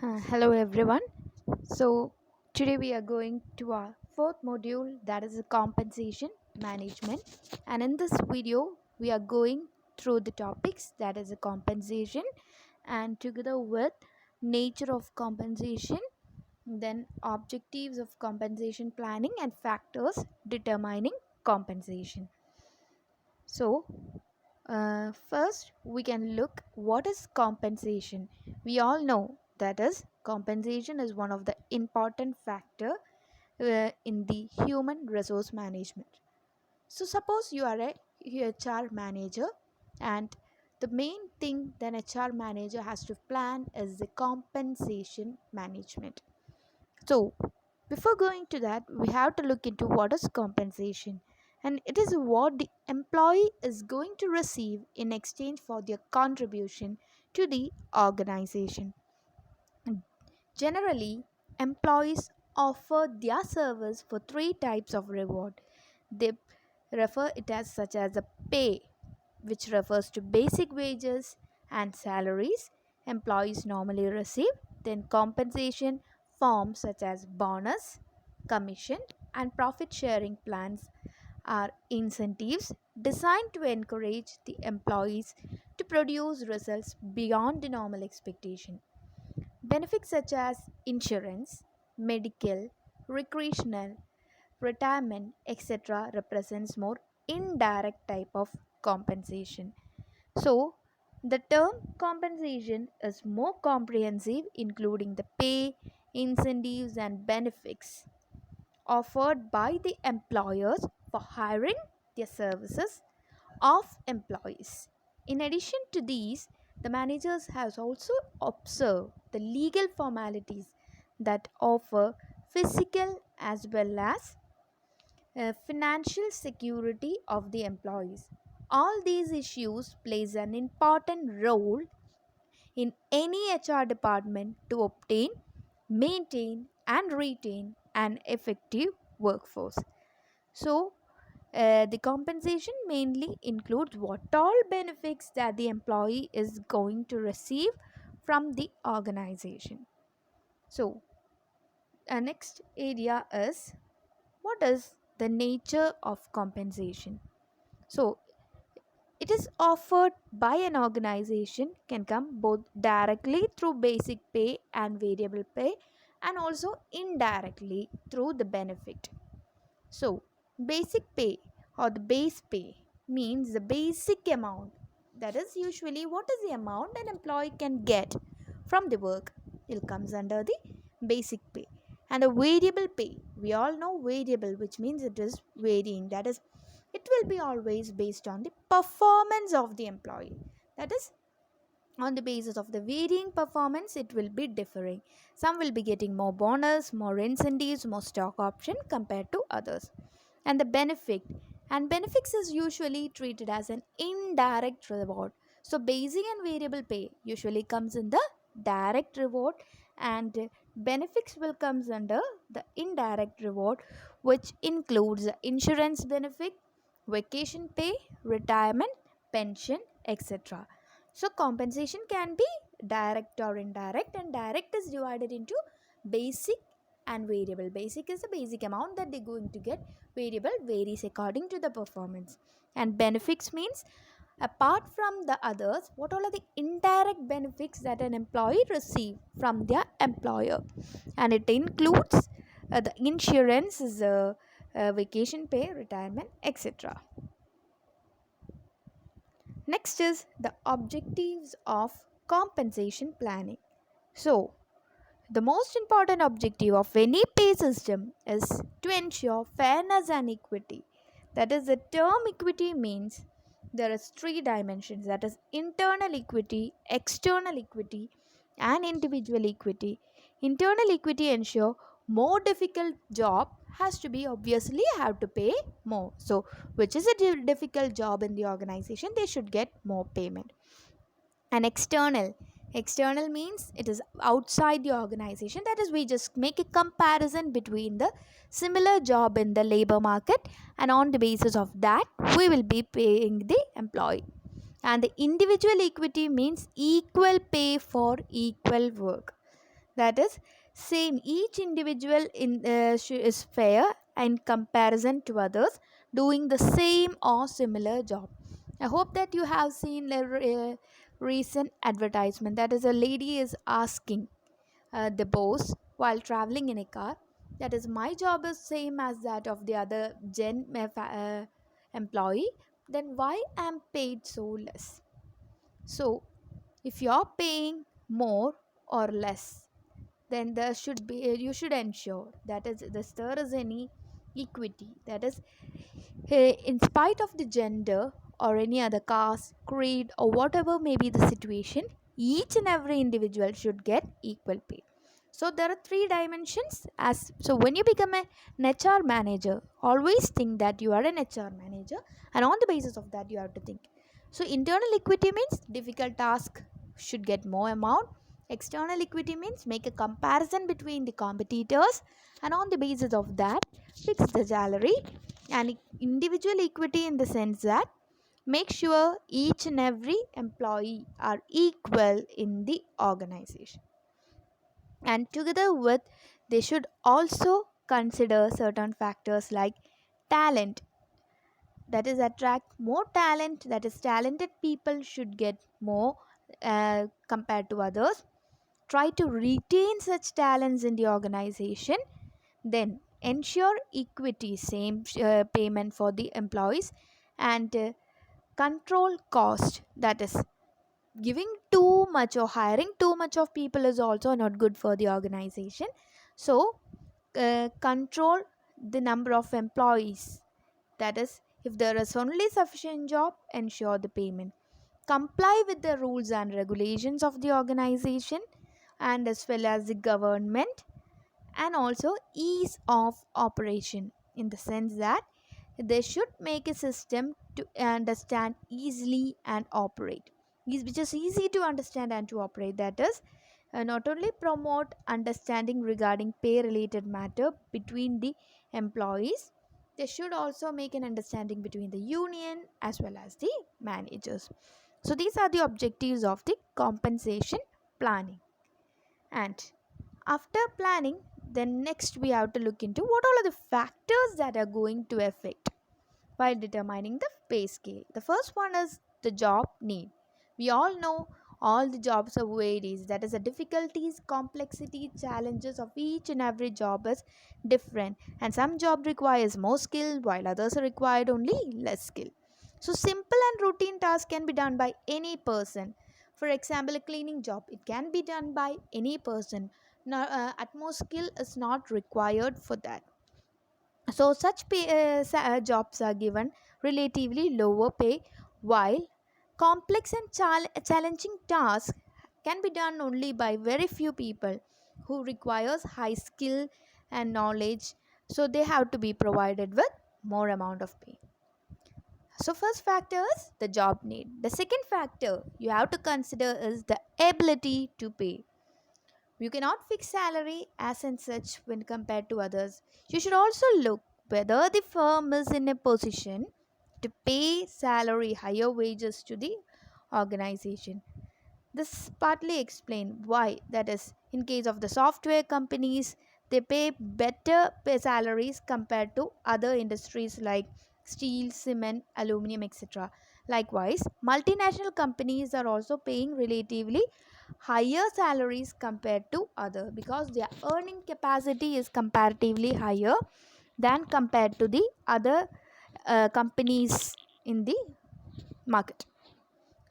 Hello everyone. So today we are going to our fourth module, that is compensation management, and in this video we are going through the topics, that is compensation, and together with nature of compensation, then objectives of compensation planning and factors determining compensation. So first, we can look what is compensation. We all know that is compensation is one of the important factor in the human resource management. So suppose you are a HR manager, and the main thing that HR manager has to plan is the compensation management. So, before going to that, we have to look into what is compensation, and it is what the employee is going to receive in exchange for their contribution to the organization. Generally, employees offer their service for three types of reward. They refer it as such as a pay, which refers to basic wages and salaries employees normally receive, then compensation forms such as bonus, commission, and profit sharing plans are incentives designed to encourage the employees to produce results beyond the normal expectation. Benefits such as insurance, medical, recreational, retirement, etc. represents more indirect type of compensation. So, the term compensation is more comprehensive, including the pay, incentives, and benefits offered by the employers for hiring their services of employees. In addition to these, the managers has also observed the legal formalities that offer physical as well as financial security of the employees. All these issues plays an important role in any HR department to obtain, maintain and retain an effective workforce. So, the compensation mainly includes what all benefits that the employee is going to receive from the organization. So, next area is what is the nature of compensation. So, it is offered by an organization can come both directly through basic pay and variable pay, and also indirectly through the benefit. So, basic pay or the base pay means the basic amount, that is usually what is the amount an employee can get from the work. It comes under the basic pay. And the variable pay, we all know variable, which means it is varying, that is it will be always based on the performance of the employee, that is on the basis of the varying performance it will be differing. Some will be getting more bonus, more incentives, more stock option compared to others. And the benefit, and benefits is usually treated as an indirect reward. So basic and variable pay usually comes in the direct reward, and benefits will comes under the indirect reward, which includes the insurance benefit, vacation pay, retirement, pension, etc. So compensation can be direct or indirect, and direct is divided into basic and variable. Basic is the basic amount that they're going to get, variable varies according to the performance. And benefits means apart from the others, what all are the indirect benefits that an employee receive from their employer, and it includes the insurance, is vacation pay, retirement, etc. Next is the objectives of compensation planning. So, the most important objective of any pay system is to ensure fairness and equity. That is, the term equity means there is three dimensions, that is internal equity, external equity, and individual equity. Internal equity ensure more difficult job has to be obviously have to pay more. So which is a difficult job in the organization, they should get more payment. And external means it is outside the organization, that is we just make a comparison between the similar job in the labor market, and on the basis of that we will be paying the employee. And the individual equity means equal pay for equal work. That is same, each individual is fair in comparison to others doing the same or similar job. I hope that you have seen a recent advertisement, that is a lady is asking the boss while traveling in a car, that is my job is same as that of the other employee, then why am paid so less? So if you're paying more or less, then there should be, you should ensure that is this, there is any equity, that is in spite of the gender or any other caste, creed, or whatever may be the situation, each and every individual should get equal pay. So there are three dimensions. As so when you become an HR manager, always think that you are an HR manager, and on the basis of that you have to think. So internal equity means difficult task should get more amount. External equity means make a comparison between the competitors, and on the basis of that fix the salary. And individual equity in the sense that make sure each and every employee are equal in the organization, and together with, they should also consider certain factors like talent, that is attract more talent, that is talented people should get more compared to others, try to retain such talents in the organization, then ensure equity, same payment for the employees, and control cost, that is giving too much or hiring too much of people is also not good for the organization. So control the number of employees, that is if there is only sufficient job, ensure the payment, comply with the rules and regulations of the organization and as well as the government, and also ease of operation in the sense that they should make a system to understand easily and operate, which is easy to understand and to operate, that is not only promote understanding regarding pay related matter between the employees, they should also make an understanding between the union as well as the managers. So these are the objectives of the compensation planning. And after planning, then next we have to look into what all are the factors that are going to affect while determining the pay scale. The first one is the job need. We all know all the jobs are varies, that is the difficulties, complexity, challenges of each and every job is different, and some job requires more skill while others are required only less skill. So simple and routine tasks can be done by any person. For example, a cleaning job, it can be done by any person. Now, utmost skill is not required for that. So such jobs are given relatively lower pay, while complex and challenging tasks can be done only by very few people who requires high skill and knowledge. So they have to be provided with more amount of pay. So first factor is the job need. The second factor you have to consider is the ability to pay. You cannot fix salary as and such when compared to others. You should also look whether the firm is in a position to pay salary higher wages to the organization. This partly explain why, that is in case of the software companies, they pay better pay salaries compared to other industries like steel, cement, aluminum, etc. Likewise, multinational companies are also paying relatively higher salaries compared to other, because their earning capacity is comparatively higher than compared to the other companies in the market.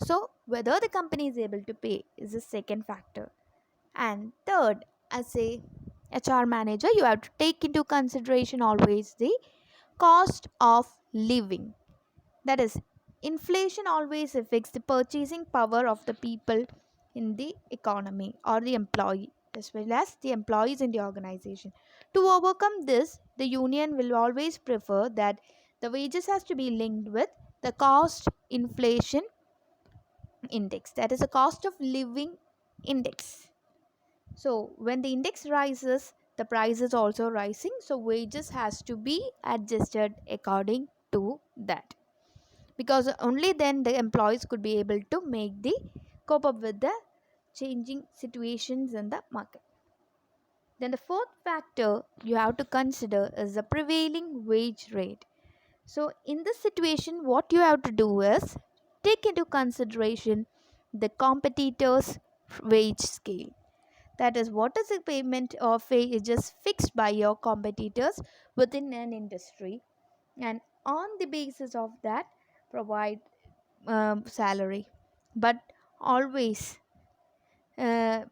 So whether the company is able to pay is the second factor. And third, as a HR manager, you have to take into consideration always the cost of living. That is, inflation always affects the purchasing power of the people in the economy or the employee as well as the employees in the organization. To overcome this, the union will always prefer that the wages has to be linked with the cost inflation index, that is a cost of living index. So when the index rises, the price is also rising, so wages has to be adjusted according to that, because only then the employees could be able to make the cope up with the changing situations in the market. Then the fourth factor you have to consider is the prevailing wage rate. So in this situation, what you have to do is take into consideration the competitors' wage scale. That is, what is the payment of wages fixed by your competitors within an industry, and on the basis of that, provide salary. But always, uh,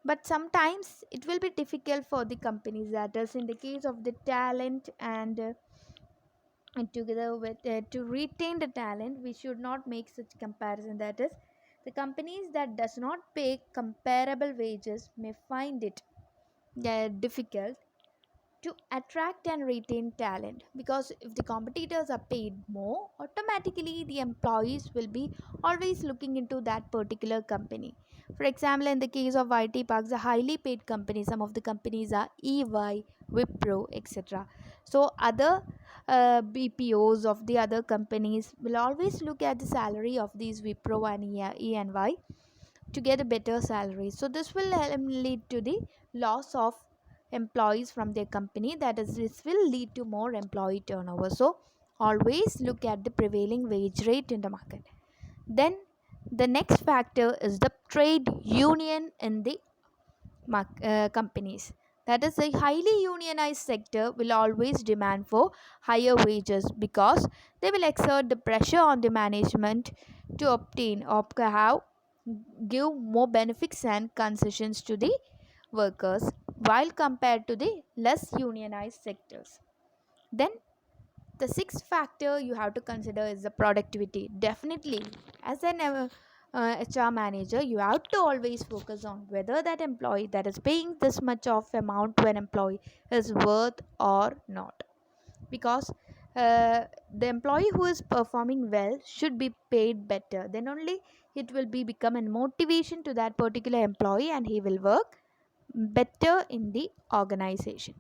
but sometimes it will be difficult for the companies. That is, in the case of the talent and together with to retain the talent, we should not make such comparison. That is, the companies that does not pay comparable wages may find it difficult to attract and retain talent, because if the competitors are paid more, automatically the employees will be always looking into that particular company. For example, in the case of IT parks, a highly paid company, some of the companies are EY, Wipro, etc. So other BPOs of the other companies will always look at the salary of these Wipro and EY to get a better salary. So this will lead to the loss of employees from their company. That is, this will lead to more employee turnover. So always look at the prevailing wage rate in the market. Then the next factor is the trade union in the companies. That is, a highly unionized sector will always demand for higher wages, because they will exert the pressure on the management to obtain or have give more benefits and concessions to the workers, while compared to the less unionized sectors. Then the sixth factor you have to consider is the productivity. Definitely, as an HR manager, you have to always focus on whether that employee that is paying this much of amount to an employee is worth or not, because the employee who is performing well should be paid better. Then only it will be become a motivation to that particular employee, and he will work better in the organization.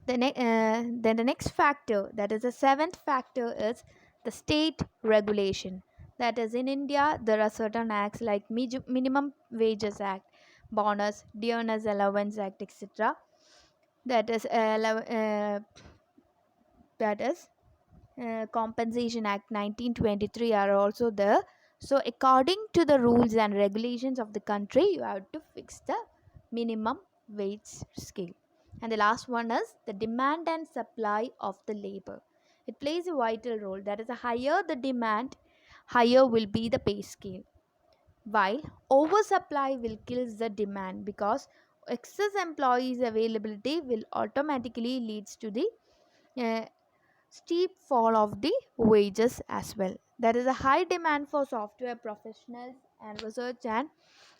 Then the next factor, that is the seventh factor, is the state regulation. That is, in India, there are certain acts like Minimum Wages Act, Bonus, Dearness Allowance Act, etc. That is, that is Compensation Act 1923 are also there. So, according to the rules and regulations of the country, you have to fix the minimum wage scale. And the last one is the demand and supply of the labor. It plays a vital role. That is, the higher the demand, higher will be the pay scale. While oversupply will kill the demand, because excess employees availability will automatically leads to the uh, steep fall of the wages as well. There is a high demand for software professionals and research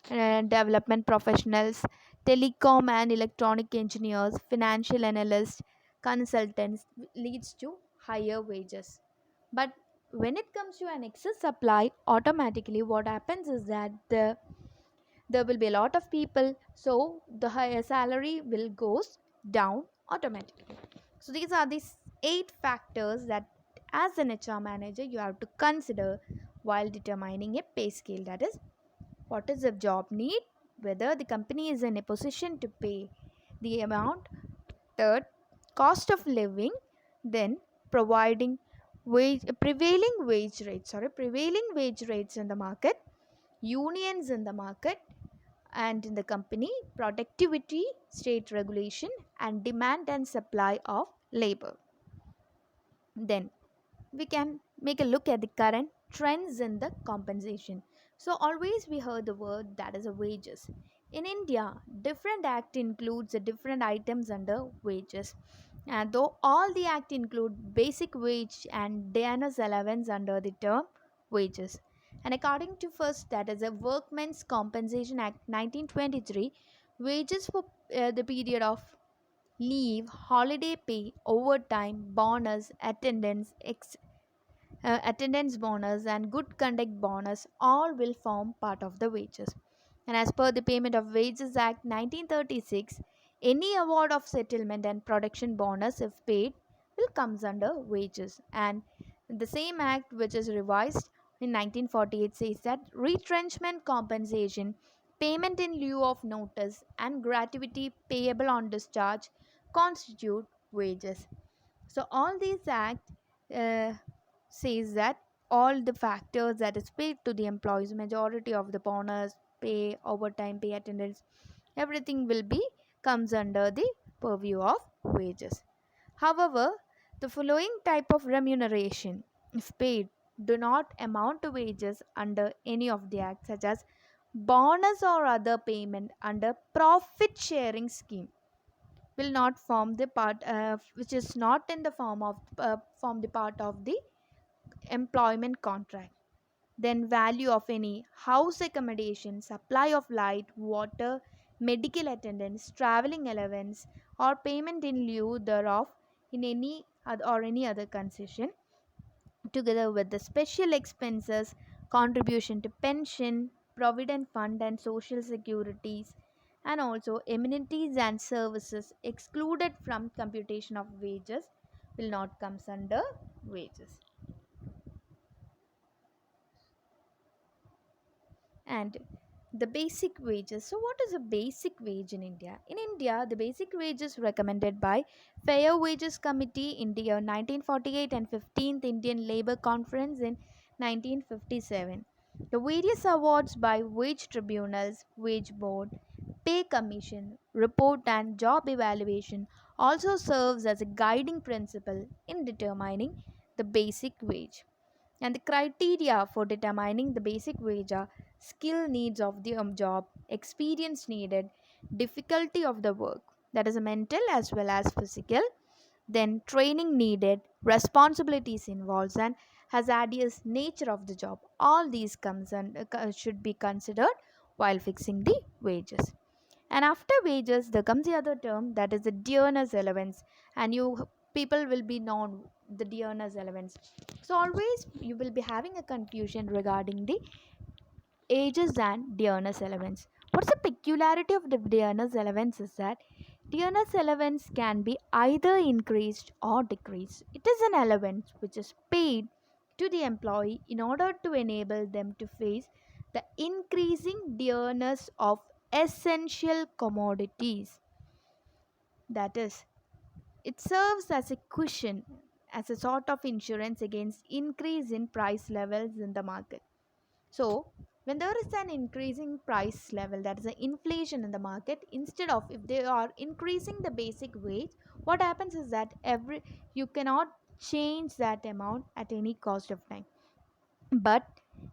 and development professionals, telecom and electronic engineers, financial analysts, consultants, leads to higher wages. But when it comes to an excess supply, automatically what happens is that there will be a lot of people, so the higher salary will goes down automatically. So these are these 8 factors that as an HR manager you have to consider while determining a pay scale. That is, what is the job need, whether the company is in a position to pay the amount. Third, cost of living. Then, providing prevailing wage rates in the market, unions in the market and in the company, productivity, state regulation, and demand and supply of labor. Then we can make a look at the current trends in the compensation. So always we heard the word, that is a wages. In India, different act includes the different items under wages. And though all the act include basic wage and Diana's allowance under the term wages. And according to first, that is a Workmen's Compensation Act 1923, wages for the period of leave, holiday pay, overtime, bonus, attendance bonus, and good conduct bonus all will form part of the wages. And as per the Payment of Wages Act 1936, any award of settlement and production bonus, if paid, will comes under wages. And the same act, which is revised in 1948, says that retrenchment compensation Payment in lieu of notice and gratuity payable on discharge constitute wages. So all these act uh, says that all the factors that is paid to the employees, majority of the bonus, pay, overtime pay, attendance, everything will be comes under the purview of wages. However, the following type of remuneration, if paid, do not amount to wages under any of the acts, such as bonus or other payment under profit sharing scheme will not form the part, which is not in the form the part of the employment contract. Then value of any house accommodation, supply of light, water, medical attendance, traveling allowance, or payment in lieu thereof in any other concession, together with the special expenses, contribution to pension, provident fund and social securities, and also amenities and services excluded from computation of wages will not comes under wages. And the basic wages. So what is a basic wage in India? In India, the basic wages recommended by Fair Wages Committee in the year 1948 and 15th Indian Labour Conference in 1957. The various awards by wage tribunals, wage board, pay commission, report and job evaluation also serves as a guiding principle in determining the basic wage. And the criteria for determining the basic wage are skill needs of the job, experience needed, difficulty of the work, that is mental as well as physical, then training needed, responsibilities involved, and hazardous nature of the job. All these should be considered while fixing the wages. And after wages, there comes the other term, that is the dearness allowance, and you people will be known the dearness allowance. So always you will be having a confusion regarding the ages and dearness allowance. What's the peculiarity of the dearness allowance is that dearness allowance can be either increased or decreased. It is an allowance which is paid to the employee in order to enable them to face the increasing dearness of essential commodities. That is, it serves as a cushion, as a sort of insurance against increase in price levels in the market. So, when there is an increasing price level, that is an inflation in the market, instead of if they are increasing the basic wage, what happens is that every you cannot change that amount at any cost of time. But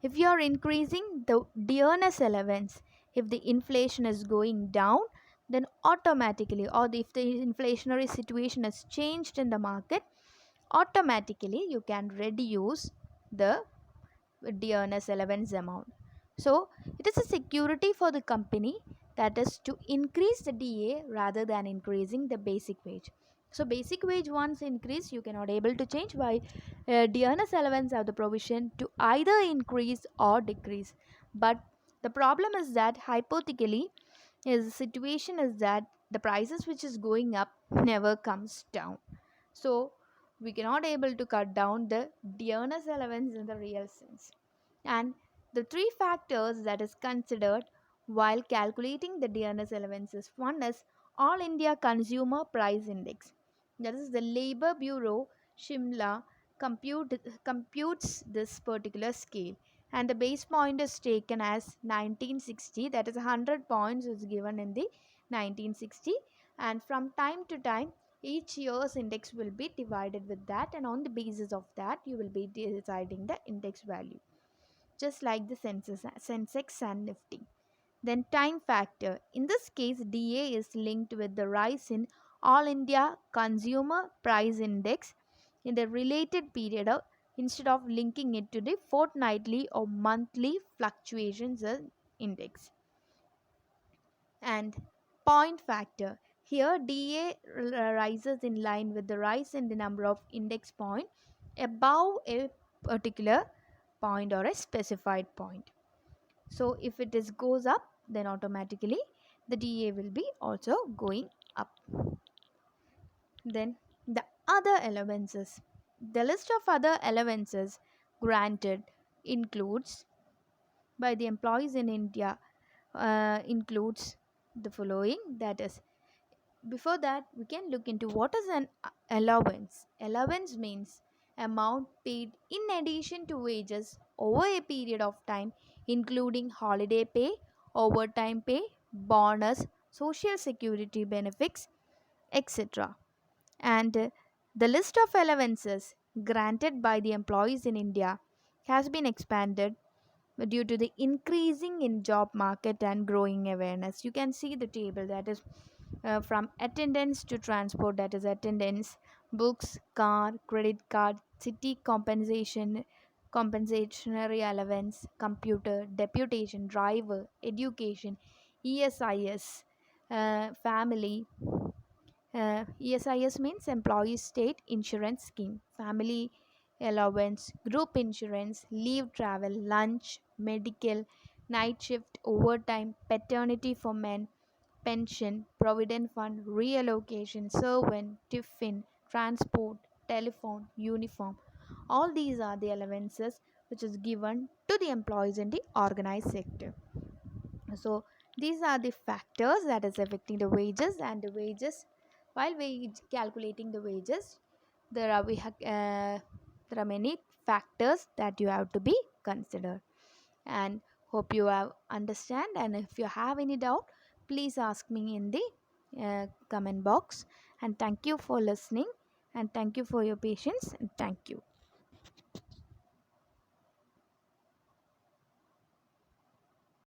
if you are increasing the dearness allowance, if the inflation is going down, then automatically, or if the inflationary situation has changed in the market, automatically you can reduce the dearness allowance amount. So it is a security for the company, that is to increase the DA rather than increasing the basic wage. So basic wage once increased, you cannot able to change. By dearness allowance have the provision to either increase or decrease. But the problem is that hypothetically is the situation is that the prices which is going up never comes down. So we cannot able to cut down the dearness allowance in the real sense. And the three factors that is considered while calculating the dearness allowances, one is All India Consumer Price Index. That is the Labor Bureau Shimla computes this particular scale, and the base point is taken as 1960, that is 100 points is given in the 1960, and from time to time each year's index will be divided with that, and on the basis of that you will be deciding the index value, just like the Sensex and Nifty. Then time factor. In this case, DA is linked with the rise in All India Consumer Price Index in the related period instead of linking it to the fortnightly or monthly fluctuations in index. And point factor. Here DA rises in line with the rise in the number of index point above a particular point or a specified point. So if it is goes up, then automatically the DA will be also going up. Then the other allowances. The list of other allowances granted includes by the employees in India includes the following, that is, before that we can look into what is an allowance. Allowance means amount paid in addition to wages over a period of time, including holiday pay, overtime pay, bonus, social security benefits, etc. And the list of allowances granted by the employees in India has been expanded due to the increasing in job market and growing awareness. You can see the table, that is, from attendance to transport, that is attendance, books, car, credit card, city compensation, compensatory allowance, computer, deputation, driver, education, ESIS, family. ESIS means Employee State Insurance Scheme, family allowance, group insurance, leave travel, lunch, medical, night shift, overtime, paternity for men, pension, provident fund, reallocation, servant, tiffin, transport, telephone, uniform. All these are the allowances which is given to the employees in the organized sector. So these are the factors that is affecting the wages, and the wages, while wage calculating the wages, there are many factors that you have to be considered. And hope you have understand, and if you have any doubt, please ask me in the comment box. And thank you for listening, and thank you for your patience, and thank you.